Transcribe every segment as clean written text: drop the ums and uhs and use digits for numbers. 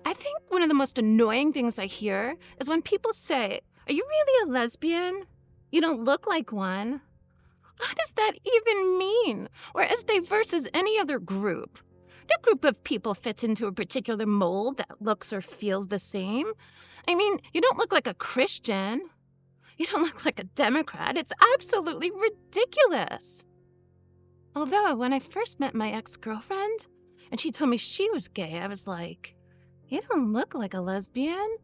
I think one of the most annoying things I hear is when people say, "Are you really a lesbian? You don't look like one." What does that even mean? Or as diverse as any other group? No group of people fits into a particular mold that looks or feels the same. I mean, you don't look like a Christian. You don't look like a Democrat. It's absolutely ridiculous. Although, when I first met my ex-girlfriend, and she told me she was gay, I was like, "You don't look like a lesbian."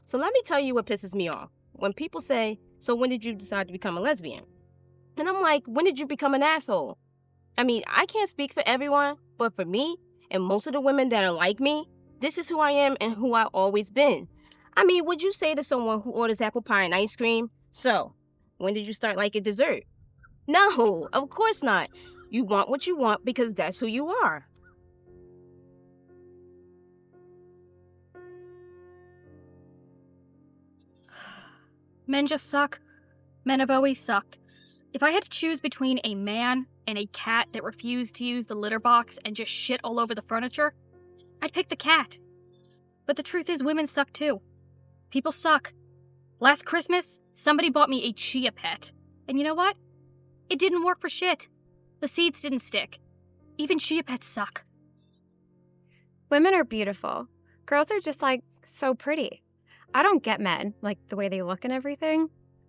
So let me tell you what pisses me off. When people say, so when did you decide to become a lesbian? And I'm like, when did you become an asshole? I mean, I can't speak for everyone, but for me, and most of the women that are like me, this is who I am and who I've always been. I mean, would you say to someone who orders apple pie and ice cream, so, when did you start liking dessert? No, of course not. You want what you want because that's who you are. Men just suck. Men have always sucked. If I had to choose between a man and a cat that refused to use the litter box and just shit all over the furniture, I'd pick the cat. But the truth is, women suck too. People suck. Last Christmas, somebody bought me a chia pet. And you know what? It didn't work for shit. The seeds didn't stick. Even chia pets suck. Women are beautiful. Girls are just, so pretty. I don't get men, the way they look and everything.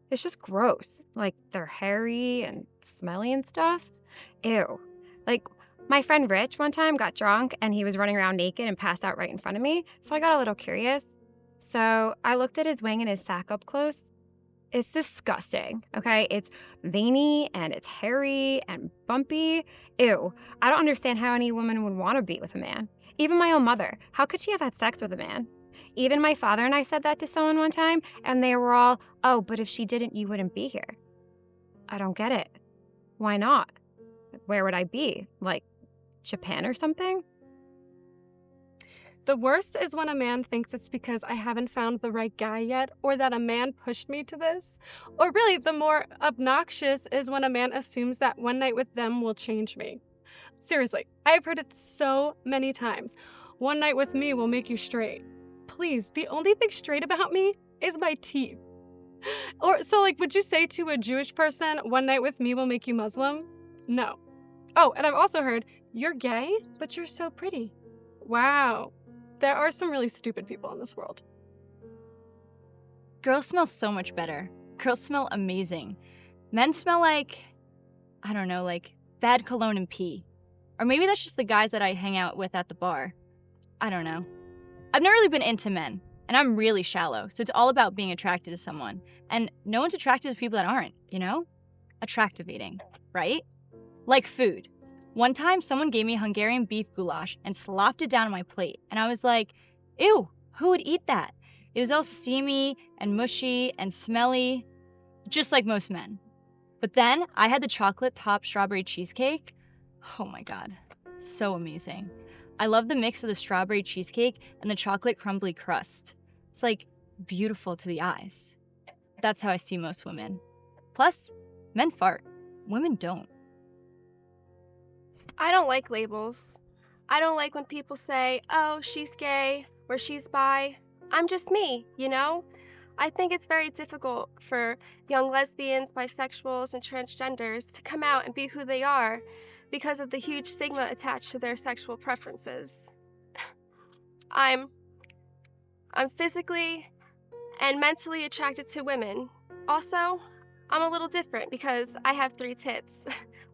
It's just gross. They're hairy and smelly and stuff. Ew. My friend Rich one time got drunk and he was running around naked and passed out right in front of me. So I got a little curious. So I looked at his wing and his sack up close. It's disgusting, okay? It's veiny and it's hairy and bumpy. Ew. I don't understand how any woman would want to be with a man. Even my own mother. How could she have had sex with a man? Even my father and I said that to someone one time, and they were all, "Oh, but if she didn't, you wouldn't be here." I don't get it. Why not? Where would I be? Japan or something? The worst is when a man thinks it's because I haven't found the right guy yet, or that a man pushed me to this. Or really, the more obnoxious is when a man assumes that one night with them will change me. Seriously, I've heard it so many times. One night with me will make you straight. Please, the only thing straight about me is my teeth. Or, so would you say to a Jewish person, one night with me will make you Muslim? No. Oh, and I've also heard, you're gay, but you're so pretty. Wow. There are some really stupid people in this world. Girls smell so much better. Girls smell amazing. Men smell like bad cologne and pee. Or maybe that's just the guys that I hang out with at the bar. I don't know. I've never really been into men, and I'm really shallow, so it's all about being attracted to someone. And no one's attracted to people that aren't, Attractivating, right? Like food. One time, someone gave me Hungarian beef goulash and slopped it down on my plate, and I was like, ew, who would eat that? It was all steamy and mushy and smelly, just like most men. But then, I had the chocolate-topped strawberry cheesecake. Oh my god, so amazing. I love the mix of the strawberry cheesecake and the chocolate crumbly crust. It's beautiful to the eyes. That's how I see most women. Plus, men fart. Women don't. I don't like labels. I don't like when people say, "Oh, she's gay," or "she's bi." I'm just me, I think it's very difficult for young lesbians, bisexuals, and transgenders to come out and be who they are because of the huge stigma attached to their sexual preferences. I'm physically and mentally attracted to women. Also, I'm a little different because I have 3 tits.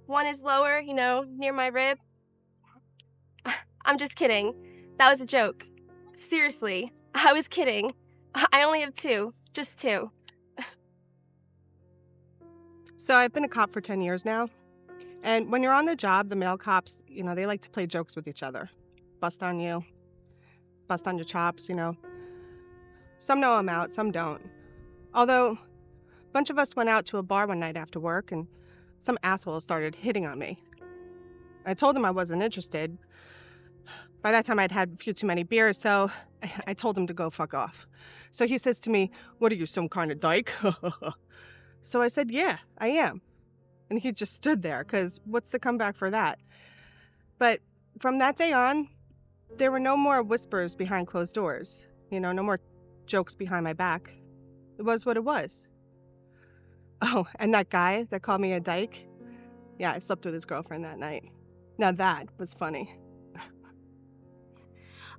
One is lower, near my rib. I'm just kidding. That was a joke. Seriously, I was kidding. I only have 2. Just 2. So I've been a cop for 10 years now. And when you're on the job, the male cops, they like to play jokes with each other. Bust on you, bust on your chops, Some know I'm out, some don't. Although, a bunch of us went out to a bar one night after work, and some asshole started hitting on me. I told him I wasn't interested. By that time, I'd had a few too many beers, so I told him to go fuck off. So he says to me, "What are you, some kind of dyke?" So I said, "Yeah, I am." And he just stood there, because what's the comeback for that? But from that day on, there were no more whispers behind closed doors. No more jokes behind my back. It was what it was. Oh, and that guy that called me a dyke? Yeah, I slept with his girlfriend that night. Now that was funny.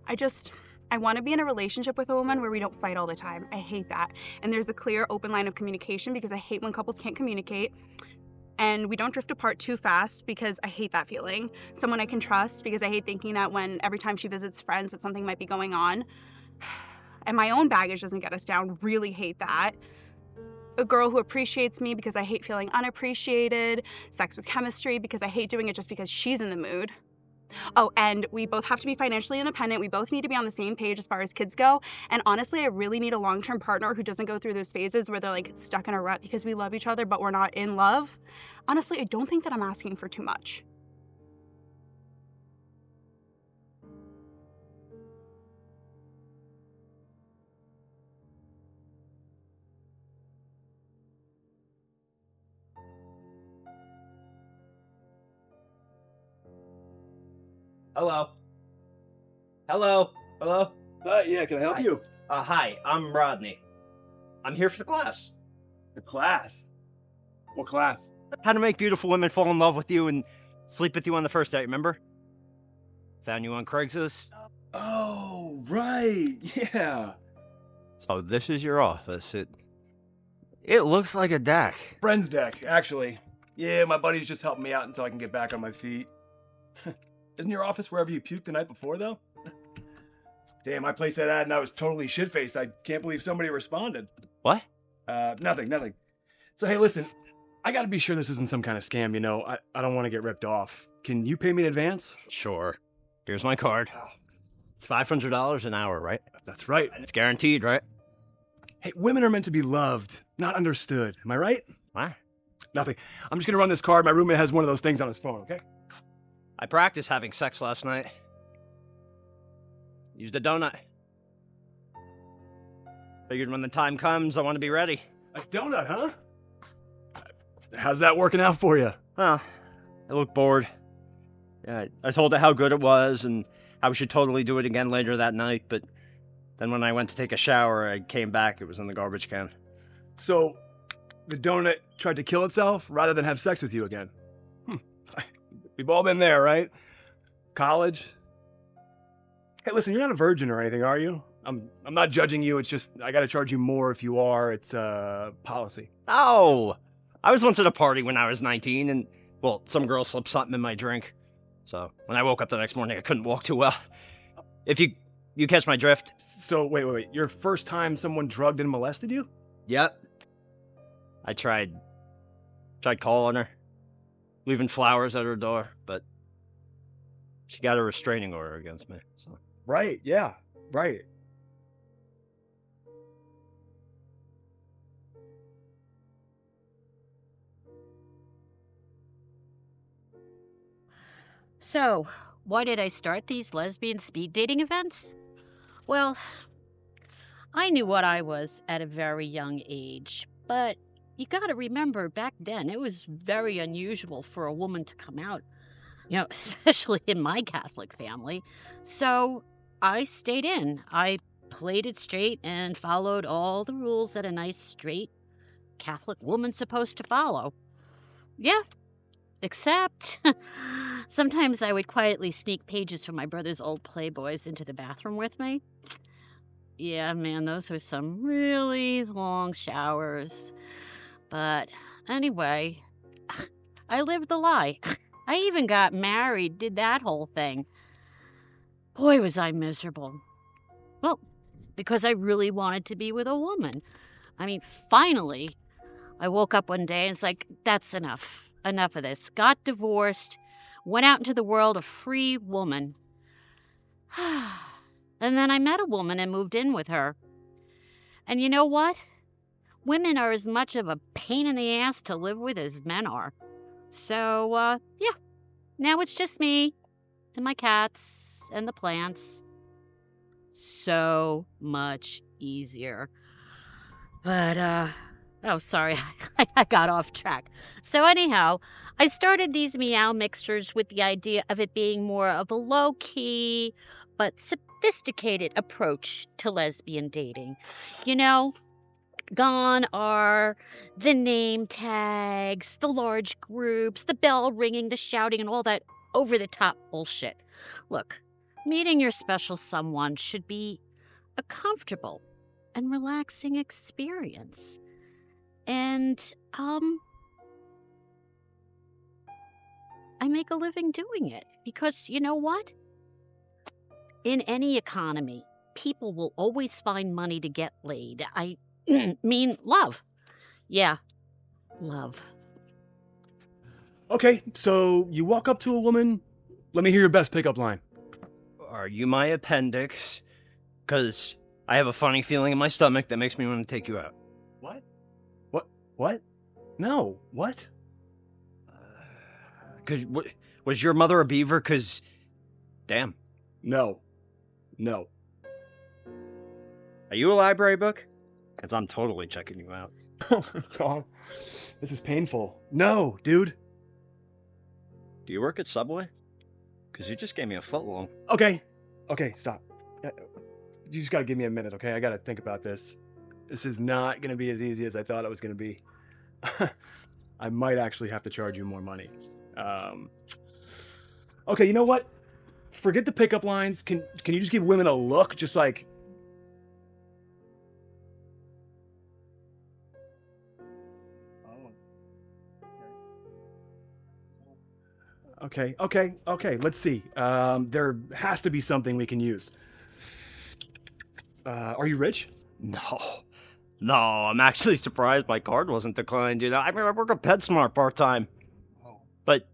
I want to be in a relationship with a woman where we don't fight all the time. I hate that. And there's a clear, open line of communication because I hate when couples can't communicate. And we don't drift apart too fast because I hate that feeling. Someone I can trust because I hate thinking that every time she visits friends that something might be going on. And my own baggage doesn't get us down. Really hate that. A girl who appreciates me because I hate feeling unappreciated. Sex with chemistry because I hate doing it just because she's in the mood. Oh, and we both have to be financially independent. We both need to be on the same page as far as kids go. And honestly, I really need a long-term partner who doesn't go through those phases where they're stuck in a rut because we love each other, but we're not in love. Honestly, I don't think that I'm asking for too much. Hello. Hello. Hello. Yeah, can I help you? Hi, I'm Rodney. I'm here for the class. The class? What class? How to make beautiful women fall in love with you and sleep with you on the first date, remember? Found you on Craigslist. Oh, right. Yeah. So this is your office. It looks like a deck. Friend's deck, actually. Yeah, my buddy's just helping me out until I can get back on my feet. Isn't your office wherever you puked the night before, though? Damn, I placed that ad and I was totally shit-faced. I can't believe somebody responded. What? Nothing. So, hey, listen, I gotta be sure this isn't some kind of scam, I don't want to get ripped off. Can you pay me in advance? Sure. Here's my card. It's $500 an hour, right? That's right. And it's guaranteed, right? Hey, women are meant to be loved, not understood. Am I right? What? Nothing. I'm just gonna run this card. My roommate has one of those things on his phone, okay? I practiced having sex last night. Used a donut. Figured when the time comes, I want to be ready. A donut, huh? How's that working out for you? Well, I looked bored. Yeah, I told her how good it was and how we should totally do it again later that night, but then when I went to take a shower, I came back, it was in the garbage can. So, the donut tried to kill itself rather than have sex with you again? We've all been there, right? College. Hey, listen, you're not a virgin or anything, are you? I'm not judging you. It's just I gotta charge you more if you are. It's policy. Oh, I was once at a party when I was 19, and well, some girl slipped something in my drink. So when I woke up the next morning, I couldn't walk too well. If you catch my drift. So wait. Your first time someone drugged and molested you? Yep. I tried calling her. Leaving flowers at her door, but she got a restraining order against me. So. Right, yeah, right. So, why did I start these lesbian speed dating events? Well, I knew what I was at a very young age, but you gotta remember, back then, it was very unusual for a woman to come out, especially in my Catholic family. So I stayed in. I played it straight and followed all the rules that a nice, straight Catholic woman's supposed to follow. Yeah, except sometimes I would quietly sneak pages from my brother's old Playboys into the bathroom with me. Yeah, man, those were some really long showers. But anyway, I lived the lie. I even got married, did that whole thing. Boy, was I miserable. Well, because I really wanted to be with a woman. I mean, finally, I woke up one day and it's like, that's enough. enough of this. Got divorced, went out into the world a free woman. And then I met a woman and moved in with her. And you know what? Women are as much of a pain in the ass to live with as men are. So, yeah. Now it's just me and my cats and the plants. So much easier. But, oh, sorry, I got off track. So anyhow, I started these meow mixtures with the idea of it being more of a low-key but sophisticated approach to lesbian dating. You know, gone are the name tags, the large groups, the bell ringing, the shouting, and all that over-the-top bullshit. Look, meeting your special someone should be a comfortable and relaxing experience. And, I make a living doing it because, you know what? In any economy, people will always find money to get laid. I mean love. Yeah, love. Okay, so you walk up to a woman. Let me hear your best pickup line. Are you my appendix? Because I have a funny feeling in my stomach that makes me want to take you out. What? What? No, what? Was your mother a beaver? Because, damn. No. Are you a library book? Because I'm totally checking you out. Oh my god. This is painful. No, dude. Do you work at Subway? Because you just gave me a foot long. Okay, stop. You just gotta give me a minute, okay? I gotta think about this. This is not gonna be as easy as I thought it was gonna be. I might actually have to charge you more money. Okay, you know what? Forget the pickup lines. Can you just give women a look? Just like... Okay, let's see. There has to be something we can use. Are you rich? No, I'm actually surprised my card wasn't declined, you know? I mean, I work at PetSmart part-time. But,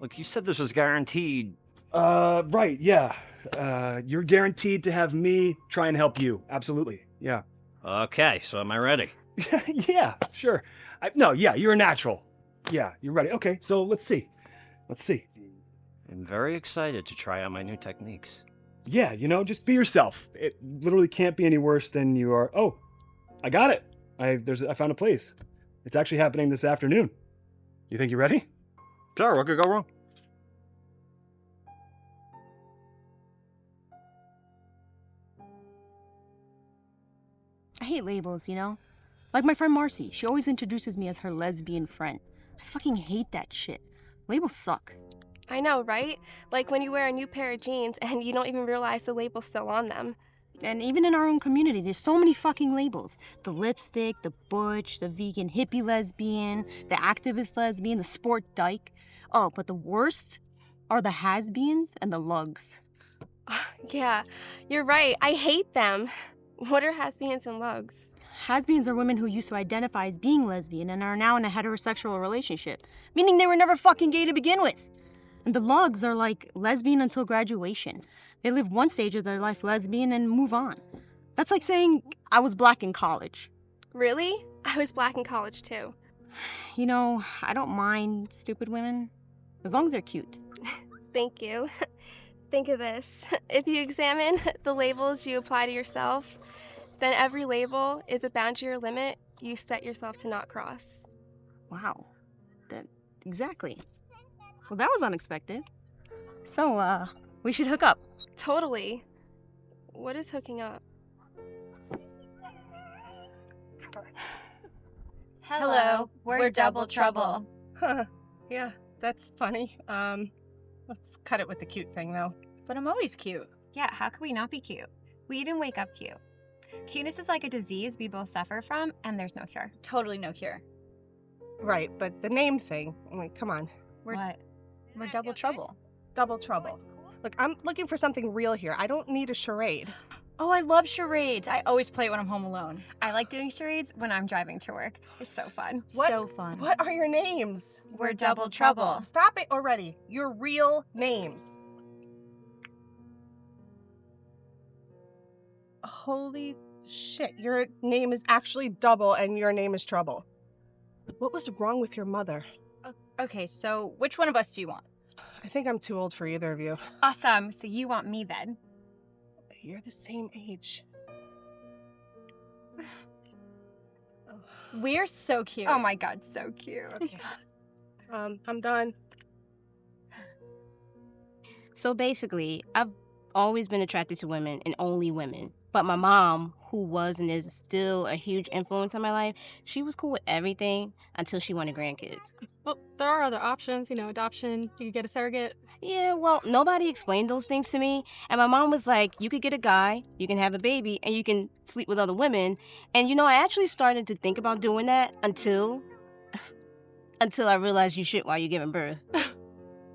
look, you said this was guaranteed. Right, yeah. You're guaranteed to have me try and help you. Absolutely, yeah. Okay, so am I ready? Yeah, sure. You're a natural. Yeah, you're ready. Okay, so let's see. I'm very excited to try out my new techniques. Yeah, just be yourself. It literally can't be any worse than you are. Oh, I got it. I found a place. It's actually happening this afternoon. You think you're ready? Sure, what could go wrong? I hate labels, Like my friend Marcy, she always introduces me as her lesbian friend. I fucking hate that shit. Labels suck. I know, right? Like when you wear a new pair of jeans and you don't even realize the label's still on them. And even in our own community, there's so many fucking labels. The lipstick, the butch, the vegan hippie lesbian, the activist lesbian, the sport dyke. Oh, but the worst are the has-beens and the lugs. Yeah, you're right. I hate them. What are has-beens and lugs? Has-beens are women who used to identify as being lesbian and are now in a heterosexual relationship, meaning they were never fucking gay to begin with. And the lugs are like lesbian until graduation. They live one stage of their life lesbian and move on. That's like saying I was black in college. Really? I was black in college too. I don't mind stupid women, as long as they're cute. Thank you. Think of this. If you examine the labels you apply to yourself, then every label is a boundary or limit you set yourself to not cross. Wow. Exactly. Well, that was unexpected. So, we should hook up. Totally. What is hooking up? Hello, we're Double Trouble. Yeah, that's funny. Let's cut it with the cute thing, though. But I'm always cute. Yeah, how could we not be cute? We even wake up cute. Cuteness is like a disease we both suffer from, and there's no cure. Totally no cure. Right, but the name thing, come on. We're Double Trouble. Double Trouble. Look, I'm looking for something real here. I don't need a charade. Oh, I love charades. I always play it when I'm home alone. I like doing charades when I'm driving to work. It's so fun. So fun. What are your names? We're double trouble. Stop it already. Your real names. Holy shit. Your name is actually Double and your name is Trouble. What was wrong with your mother? Okay, so which one of us do you want? I think I'm too old for either of you. Awesome. So you want me then? You're the same age. We're so cute. Oh my god, so cute. Okay. I'm done. So basically, I've always been attracted to women and only women. But my mom, who was and is still a huge influence in my life, she was cool with everything until she wanted grandkids. Well, there are other options, adoption, you could get a surrogate. Yeah, well, nobody explained those things to me. And my mom was like, you could get a guy, you can have a baby, and you can sleep with other women. And I actually started to think about doing that until I realized you shit while you're giving birth.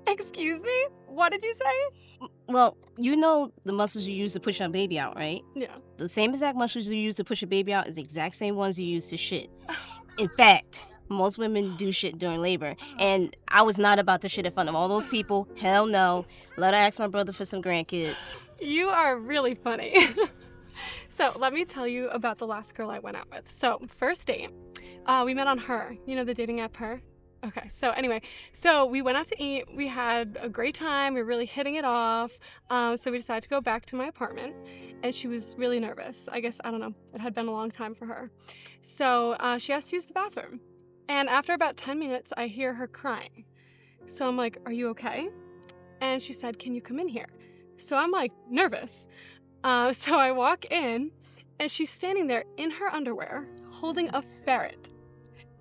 Excuse me? What did you say? Well, the muscles you use to push a baby out, right? Yeah. The same exact muscles you use to push a baby out is the exact same ones you use to shit. In fact, most women do shit during labor. And I was not about to shit in front of all those people. Hell no. Let her ask my brother for some grandkids. You are really funny. So let me tell you about the last girl I went out with. So first date, we met on Her. The dating app Her? Okay, so anyway, we went out to eat. We had a great time. We were really hitting it off. So we decided to go back to my apartment, and she was really nervous. I guess, I don't know, it had been a long time for her. So she asked to use the bathroom. And after about 10 minutes, I hear her crying. So I'm like, are you okay? And she said, can you come in here? So I'm like, nervous. So I walk in, and she's standing there in her underwear, holding a ferret.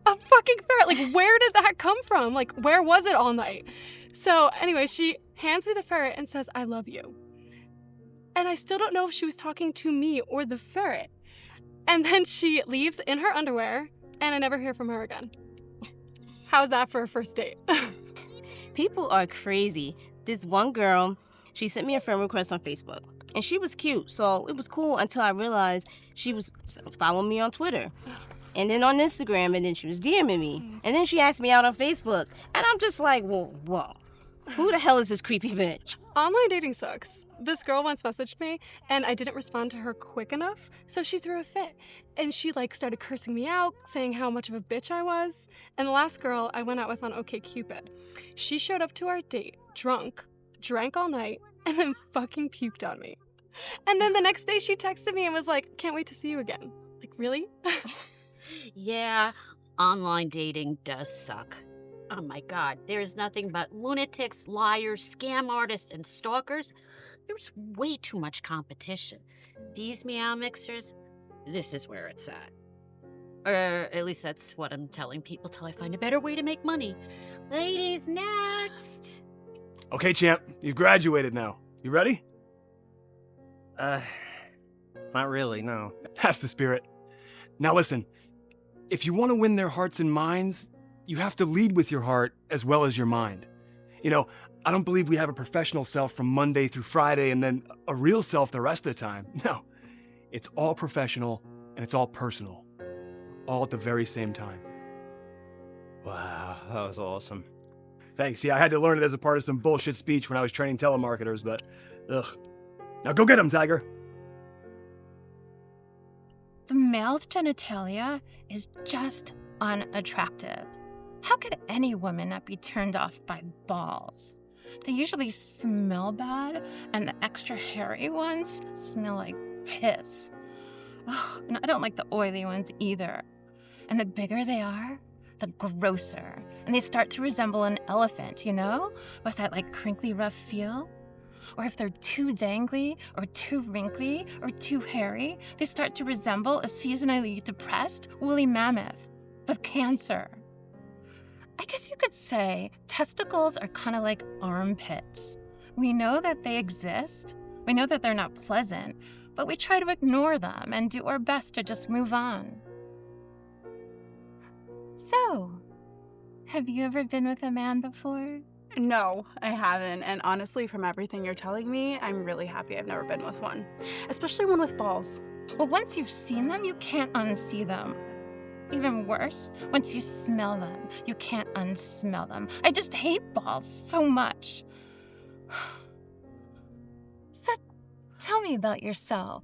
A fucking ferret. Like, where did that come from? Like, where was it all night? So anyway, she hands me the ferret and says, I love you. And I still don't know if she was talking to me or the ferret. And then she leaves in her underwear, and I never hear from her again. How's that for a first date? People are crazy. This one girl, she sent me a friend request on Facebook. And she was cute, so it was cool until I realized she was following me on Twitter. And then on Instagram, and then she was DMing me. And then she asked me out on Facebook. And I'm just like, whoa. Who the hell is this creepy bitch? Online dating sucks. This girl once messaged me, and I didn't respond to her quick enough, so she threw a fit. And she, started cursing me out, saying how much of a bitch I was. And the last girl I went out with on OkCupid, she showed up to our date, drunk, drank all night, and then fucking puked on me. And then the next day she texted me and was like, can't wait to see you again. Like, really? Yeah, online dating does suck. Oh my god, there's nothing but lunatics, liars, scam artists, and stalkers. There's way too much competition. These meow mixers, this is where it's at. Or at least that's what I'm telling people till I find a better way to make money. Ladies, next! Okay, champ, you've graduated now. You ready? Not really, no. That's the spirit. Now listen, if you want to win their hearts and minds, you have to lead with your heart as well as your mind. I don't believe we have a professional self from Monday through Friday and then a real self the rest of the time. No, it's all professional and it's all personal, all at the very same time. Wow, that was awesome. Thanks. Yeah, I had to learn it as a part of some bullshit speech when I was training telemarketers, but ugh. Now go get him, Tiger. The male genitalia is just unattractive. How could any woman not be turned off by balls? They usually smell bad, and the extra hairy ones smell like piss. Oh, and I don't like the oily ones either. And the bigger they are, the grosser. And they start to resemble an elephant, with that crinkly rough feel. Or if they're too dangly, or too wrinkly, or too hairy, they start to resemble a seasonally depressed woolly mammoth with cancer. I guess you could say testicles are kind of like armpits. We know that they exist. We know that they're not pleasant, but we try to ignore them and do our best to just move on. So, have you ever been with a man before? No, I haven't. And honestly, from everything you're telling me, I'm really happy I've never been with one. Especially one with balls. Well, once you've seen them, you can't unsee them. Even worse, once you smell them, you can't unsmell them. I just hate balls so much. So, tell me about yourself.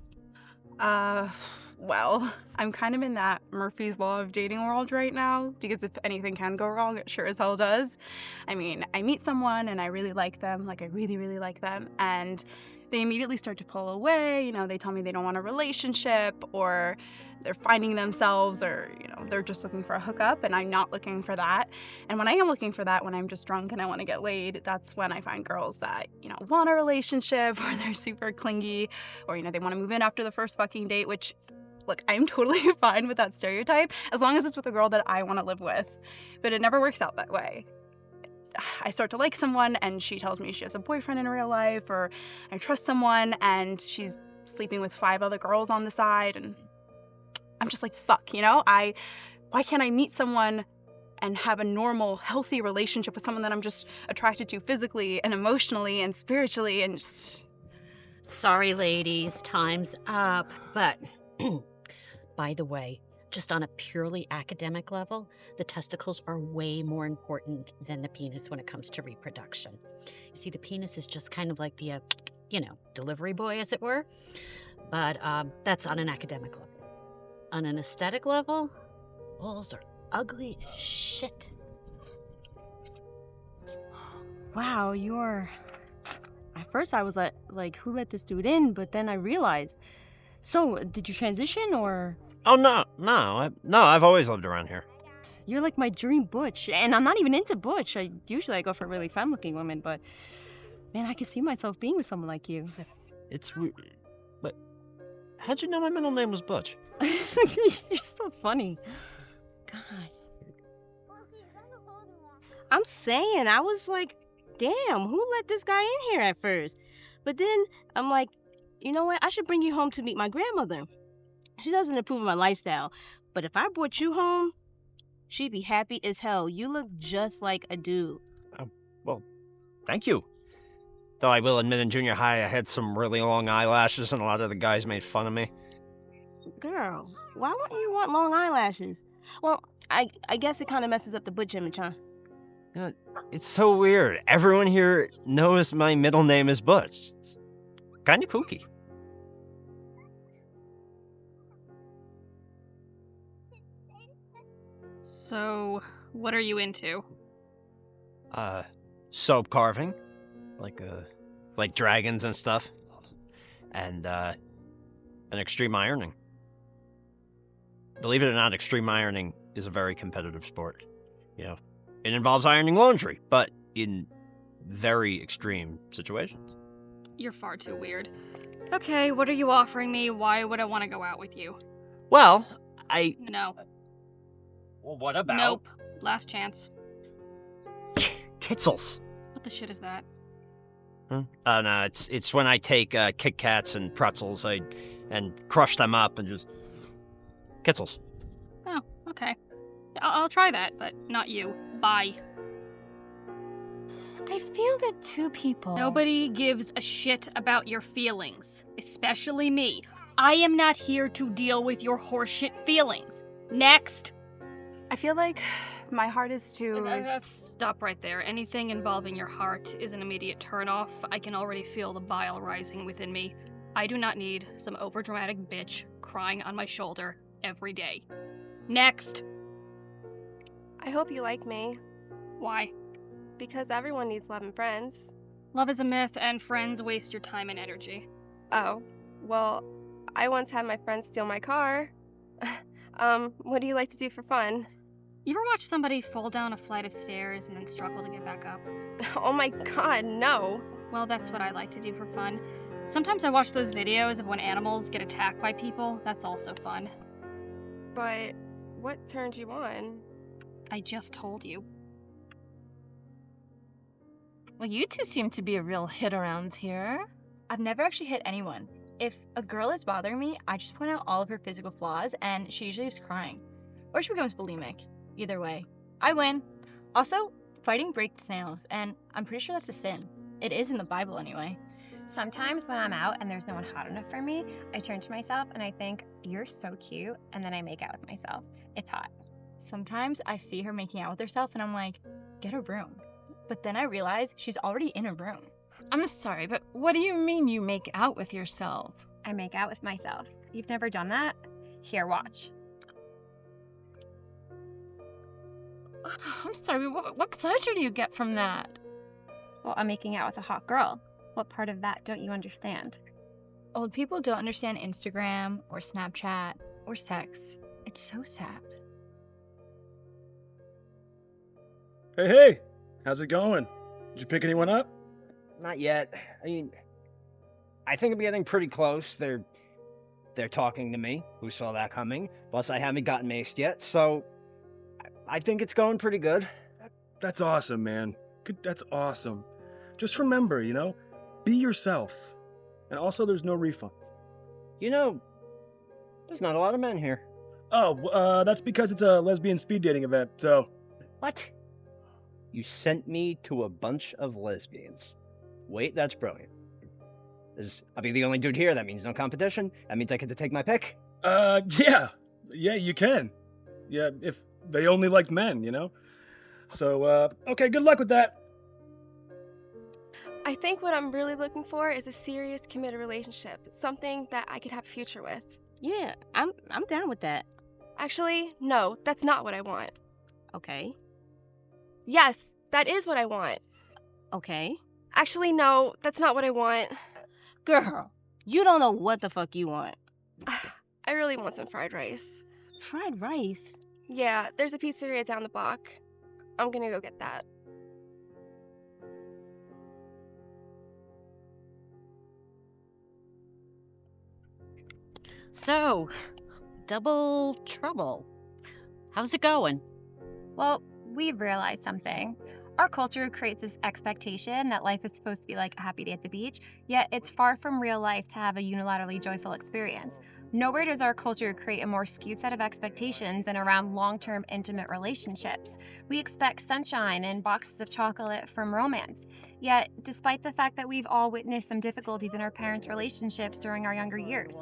Well, I'm kind of in that Murphy's Law of dating world right now, because if anything can go wrong, it sure as hell does. I mean, I meet someone and I really like them, like I really, really like them, and they immediately start to pull away. You know, they tell me they don't want a relationship, or they're finding themselves, or, you know, they're just looking for a hookup, and I'm not looking for that. And when I am looking for that, when I'm just drunk and I want to get laid, that's when I find girls that, you know, want a relationship, or they're super clingy, or, you know, they want to move in after the first fucking date, which, look, I'm totally fine with that stereotype as long as it's with a girl that I want to live with. But it never works out that way. I start to like someone and she tells me she has a boyfriend in real life, or I trust someone and she's sleeping with 5 other girls on the side, and I'm just like, fuck, you know? Why can't I meet someone and have a normal, healthy relationship with someone that I'm just attracted to physically and emotionally and spiritually, and just... Sorry, ladies, time's up. But by the way, just on a purely academic level, the testicles are way more important than the penis when it comes to reproduction. You see, the penis is just kind of like the, delivery boy, as it were. But that's on an academic level. On an aesthetic level, balls are ugly as shit. Wow, you're... At first I was like, who let this dude in? But then I realized. So, did you transition, or...? Oh, no, I've always lived around here. You're like my dream butch, and I'm not even into butch. Usually I go for really femme-looking women, but... Man, I can see myself being with someone like you. It's weird. But how'd you know my middle name was Butch? You're so funny. God. I'm saying, I was like, damn, who let this guy in here at first? But then I'm like, you know what? I should bring you home to meet my grandmother. She doesn't approve of my lifestyle, but if I brought you home, she'd be happy as hell. You look just like a dude. Well, thank you. Though I will admit, in junior high, I had some really long eyelashes, and a lot of the guys made fun of me. Girl, why wouldn't you want long eyelashes? Well, I guess it kind of messes up the butch image, huh? You know, it's so weird. Everyone here knows my middle name is Butch. It's kind of kooky. So, what are you into? Soap carving. Like dragons and stuff. And, an extreme ironing. Believe it or not, extreme ironing is a very competitive sport. You know, it involves ironing laundry, but in very extreme situations. You're far too weird. Okay, what are you offering me? Why would I want to go out with you? Well, No. Well, what about... Nope. Last chance. Kitzels. What the shit is that? Huh? No, it's when I take Kit Kats and pretzels and crush them up and just... Kitzels. Oh, okay. I'll try that, but not you. Bye. I feel that 2 people... Nobody gives a shit about your feelings, especially me. I am not here to deal with your horseshit feelings. Next! I feel like my heart is too... Stop right there. Anything involving your heart is an immediate turnoff. I can already feel the bile rising within me. I do not need some overdramatic bitch crying on my shoulder every day. Next! I hope you like me. Why? Because everyone needs love and friends. Love is a myth, and friends waste your time and energy. Oh, well, I once had my friend steal my car. What do you like to do for fun? You ever watch somebody fall down a flight of stairs and then struggle to get back up? Oh my god, no. Well, that's what I like to do for fun. Sometimes I watch those videos of when animals get attacked by people. That's also fun. But what turned you on? I just told you. Well, you 2 seem to be a real hit around here. I've never actually hit anyone. If a girl is bothering me, I just point out all of her physical flaws, and she usually leaves crying. Or she becomes bulimic. Either way, I win. Also, fighting breaks nails, and I'm pretty sure that's a sin. It is in the Bible anyway. Sometimes when I'm out and there's no one hot enough for me, I turn to myself and I think, you're so cute, and then I make out with myself. It's hot. Sometimes I see her making out with herself and I'm like, get a room. But then I realize she's already in a room. I'm sorry, but what do you mean you make out with yourself? I make out with myself. You've never done that? Here, watch. I'm sorry, what pleasure do you get from that? Well, I'm making out with a hot girl. What part of that don't you understand? Old people don't understand Instagram or Snapchat or sex. It's so sad. Hey, how's it going? Did you pick anyone up? Not yet. I mean, I think I'm getting pretty close. They're talking to me. Who saw that coming? Plus, I haven't gotten maced yet, so I think it's going pretty good. That's awesome, man. That's awesome. Just remember, be yourself. And also, there's no refunds. There's not a lot of men here. Oh, that's because it's a lesbian speed dating event, so... What? You sent me to a bunch of lesbians. Wait, that's brilliant. I'll be the only dude here. That means no competition. That means I get to take my pick. Yeah. Yeah, you can. Yeah, if they only like men, So, okay, good luck with that. I think what I'm really looking for is a serious, committed relationship. Something that I could have a future with. Yeah, I'm down with that. Actually, no, that's not what I want. Okay. Yes, that is what I want. Okay. Actually, no, that's not what I want. Girl, you don't know what the fuck you want. I really want some fried rice. Fried rice? Yeah, there's a pizzeria down the block. I'm gonna go get that. So, double trouble. How's it going? Well, we've realized something. Our culture creates this expectation that life is supposed to be like a happy day at the beach, yet it's far from real life to have a unilaterally joyful experience. Nowhere does our culture create a more skewed set of expectations than around long-term intimate relationships. We expect sunshine and boxes of chocolate from romance. Yet, despite the fact that we've all witnessed some difficulties in our parents' relationships during our younger years.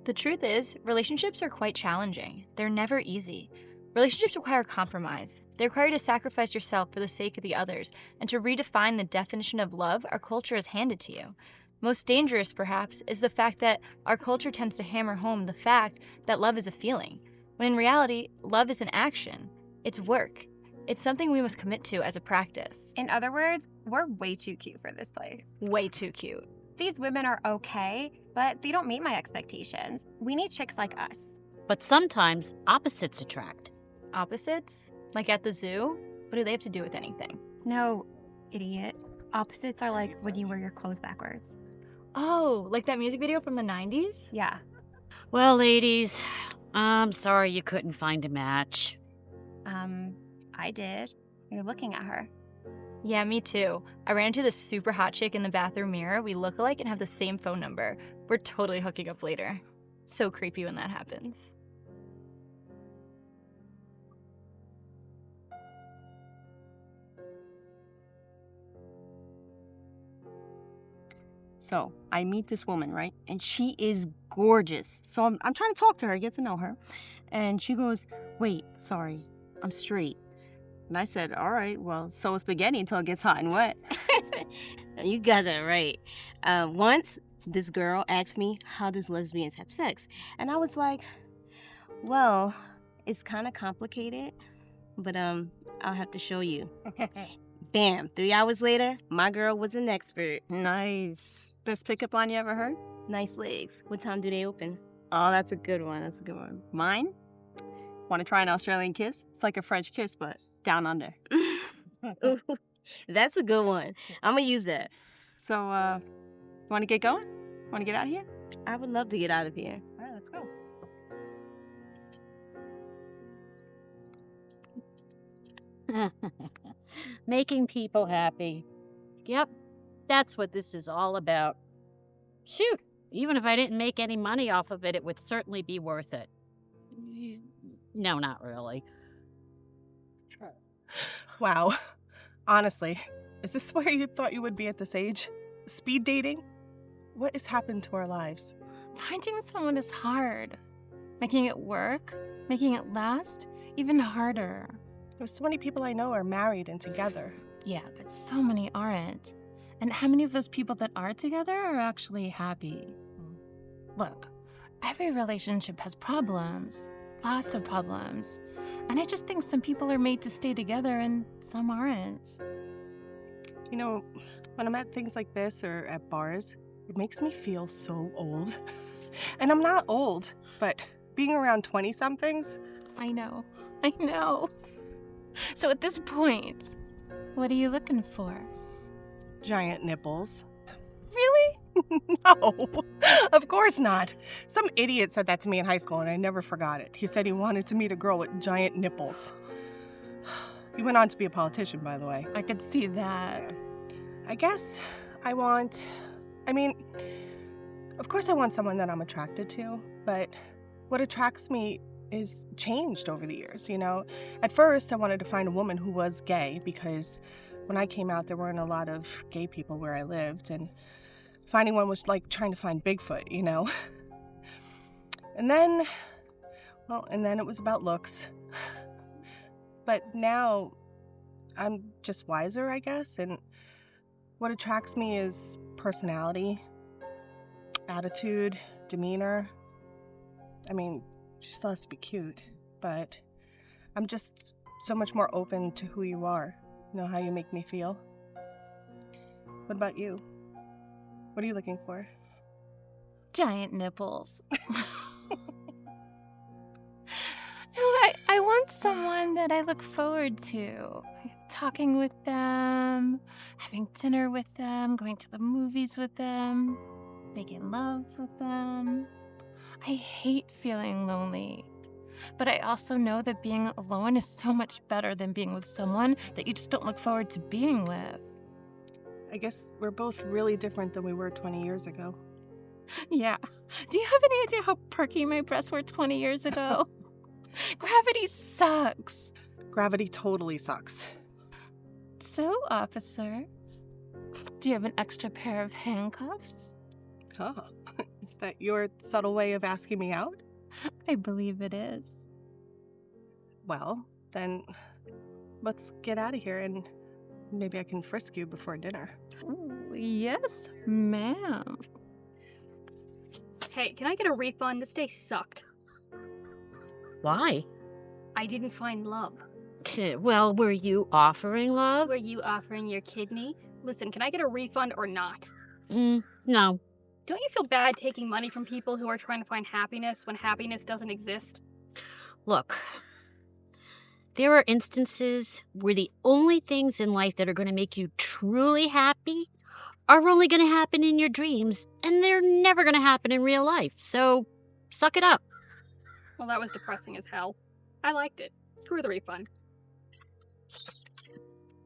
The truth is, relationships are quite challenging. They're never easy. Relationships require compromise. They require you to sacrifice yourself for the sake of the others and to redefine the definition of love our culture has handed to you. Most dangerous, perhaps, is the fact that our culture tends to hammer home the fact that love is a feeling, when in reality, love is an action. It's work. It's something we must commit to as a practice. In other words, we're way too cute for this place. Way too cute. These women are okay, but they don't meet my expectations. We need chicks like us. But sometimes opposites attract. Opposites? Like at the zoo? What do they have to do with anything? No, idiot. Opposites are like when you wear your clothes backwards. Oh, like that music video from the 90s? Yeah. Well, ladies, I'm sorry you couldn't find a match. I did. You're looking at her. Yeah, me too. I ran into this super hot chick in the bathroom mirror. We look alike and have the same phone number. We're totally hooking up later. So creepy when that happens. So I meet this woman, right? And she is gorgeous. So I'm trying to talk to her, get to know her. And she goes, wait, sorry, I'm straight. And I said, all right, well, so is spaghetti until it gets hot and wet. You got that right. Once, this girl asked me, how does lesbians have sex? And I was like, well, it's kind of complicated, but I'll have to show you. Bam, 3 hours later, my girl was an expert. Nice. Best pickup line you ever heard? Nice legs. What time do they open? Oh, that's a good one. That's a good one. Mine? Want to try an Australian kiss? It's like a French kiss, but down under. Ooh, that's a good one. I'm going to use that. So, want to get going? Want to get out of here? I would love to get out of here. All right, let's go. Making people happy. Yep, that's what this is all about. Shoot, even if I didn't make any money off of it, it would certainly be worth it. No, not really. Wow. Honestly, is this where you thought you would be at this age? Speed dating? What has happened to our lives? Finding someone is hard. Making it work, making it last, even harder. There's so many people I know are married and together. Yeah, but so many aren't. And how many of those people that are together are actually happy? Look, every relationship has problems. Lots of problems. And I just think some people are made to stay together and some aren't. You know, when I'm at things like this or at bars, it makes me feel so old. And I'm not old, but being around 20-somethings... I know. So at this point, what are you looking for? Giant nipples. Really? No, of course not. Some idiot said that to me in high school and I never forgot it. He said he wanted to meet a girl with giant nipples. He went on to be a politician, by the way. I could see that. I guess I want... of course I want someone that I'm attracted to, but what attracts me is changed over the years, you know? At first, I wanted to find a woman who was gay because when I came out, there weren't a lot of gay people where I lived, and finding one was like trying to find Bigfoot, you know? And then it was about looks. But now I'm just wiser, I guess, and what attracts me is personality, attitude, demeanor. I mean, she still has to be cute, but I'm just so much more open to who you are, you know, how you make me feel. What about you? What are you looking for? Giant nipples. I want someone that I look forward to. Talking with them, having dinner with them, going to the movies with them, making love with them. I hate feeling lonely. But I also know that being alone is so much better than being with someone that you just don't look forward to being with. I guess we're both really different than we were 20 years ago. Yeah. Do you have any idea how perky my breasts were 20 years ago? Gravity sucks. Gravity totally sucks. So, officer, do you have an extra pair of handcuffs? Oh, is that your subtle way of asking me out? I believe it is. Well, then let's get out of here and maybe I can frisk you before dinner. Ooh, yes, ma'am. Hey, can I get a refund? This day sucked. Why? I didn't find love. Well, were you offering love? Were you offering your kidney? Listen, can I get a refund or not? No. Don't you feel bad taking money from people who are trying to find happiness when happiness doesn't exist? Look, there are instances where the only things in life that are going to make you truly happy are only going to happen in your dreams, and they're never going to happen in real life. So, suck it up. Well, that was depressing as hell. I liked it. Screw the refund.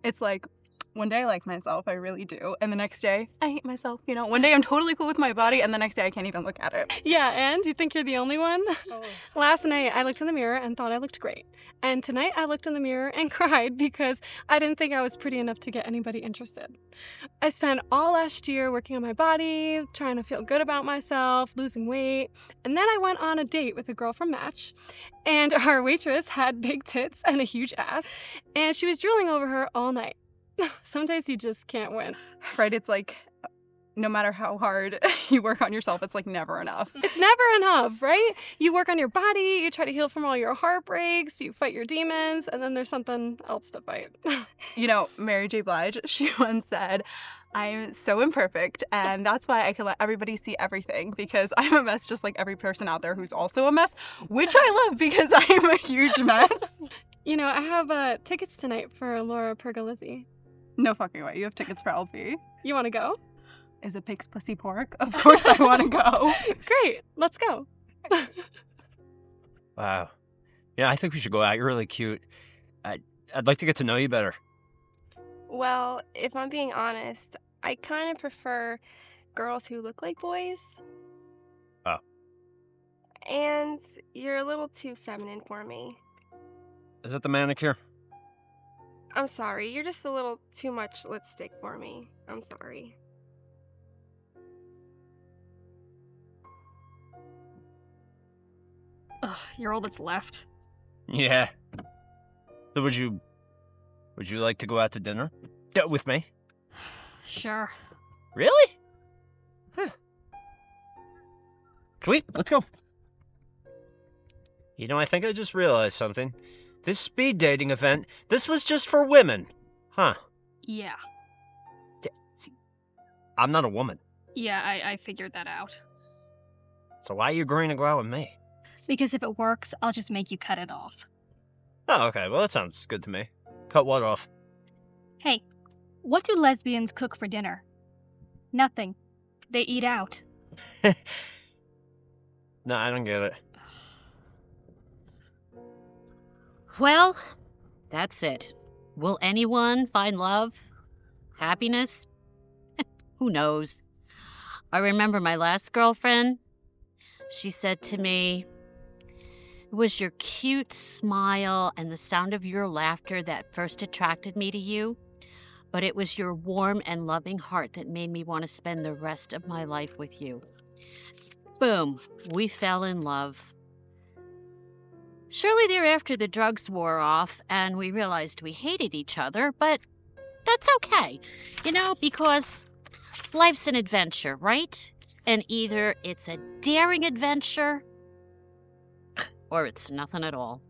It's like, one day I like myself, I really do, and the next day I hate myself, you know? One day I'm totally cool with my body, and the next day I can't even look at it. Yeah, and you think you're the only one? Oh. Last night I looked in the mirror and thought I looked great. And tonight I looked in the mirror and cried because I didn't think I was pretty enough to get anybody interested. I spent all last year working on my body, trying to feel good about myself, losing weight, and then I went on a date with a girl from Match, and our waitress had big tits and a huge ass, and she was drooling over her all night. Sometimes you just can't win. Right? It's like, no matter how hard you work on yourself, it's like never enough. It's never enough, right? You work on your body, you try to heal from all your heartbreaks, you fight your demons, and then there's something else to fight. You know, Mary J. Blige, she once said, I'm so imperfect, and that's why I can let everybody see everything, because I'm a mess just like every person out there who's also a mess, which I love because I am a huge mess. You know, I have tickets tonight for Laura Pergolizzi. No fucking way. You have tickets for LP. You want to go? Is it pig's pussy pork? Of course I want to go. Great. Let's go. Wow. Yeah, I think we should go out. You're really cute. I'd like to get to know you better. Well, if I'm being honest, I kind of prefer girls who look like boys. Oh. And you're a little too feminine for me. Is that the manicure? I'm sorry. You're just a little too much lipstick for me. I'm sorry. Ugh, you're all that's left. Yeah. So would you like to go out to dinner? With me? Sure. Really? Huh. Sweet, let's go. You know, I think I just realized something. This speed dating event, this was just for women. Huh. Yeah. See, I'm not a woman. Yeah, I figured that out. So why are you agreeing to go out with me? Because if it works, I'll just make you cut it off. Oh, okay. Well, that sounds good to me. Cut what off? Hey, what do lesbians cook for dinner? Nothing. They eat out. No, I don't get it. Well, that's it. Will anyone find love? Happiness? Who knows? I remember my last girlfriend. She said to me, "It was your cute smile and the sound of your laughter that first attracted me to you, but it was your warm and loving heart that made me want to spend the rest of my life with you." Boom, we fell in love. Surely thereafter the drugs wore off and we realized we hated each other, but that's okay, because life's an adventure, right? And either it's a daring adventure or it's nothing at all.